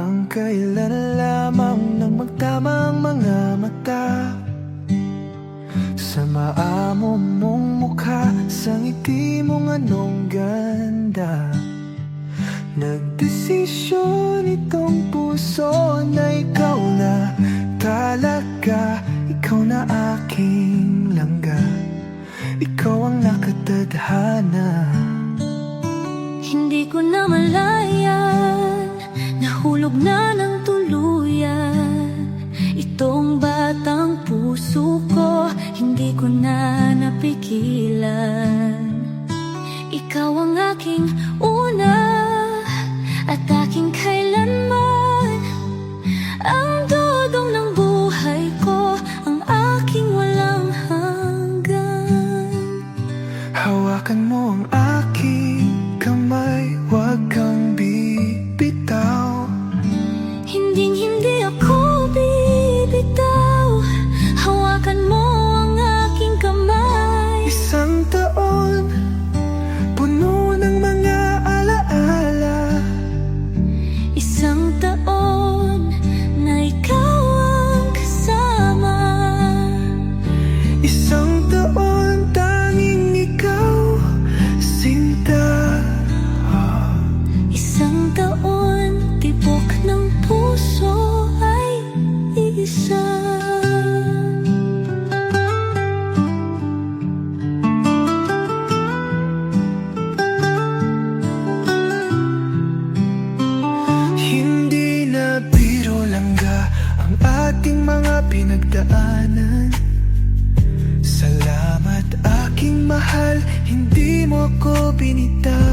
Hanggang kailan lamang nang magtama ang mga mata sa maamo mong mukha, sa ngiti mong anong ganda. Nagdesisyon itong puso na ikaw na talaga, ikaw na aking langga, ikaw ang nakatadhana. Hindi ko na malayan, nahulog na ng tuluyan itong batang puso ko, hindi ko na napigilan. Ikaw ang aking una at aking kailanman, ang dudong ng buhay ko, ang aking walang hanggan. Hawakan mo ang aking kamay, huwag kang bibitaw. Hinding-hindi ako bibitaw, hawakan mo ang aking kamay. Isang taon, puno ng mga alaala. Isang taon na ikaw ang kasama. Isang taon, tanging ikaw, sinta. Isang taon, tibok ng puso ay isa. Hindi na biro langga ang ating mga pinagdaanan. Salamat aking mahal, hindi mo ko binitaw.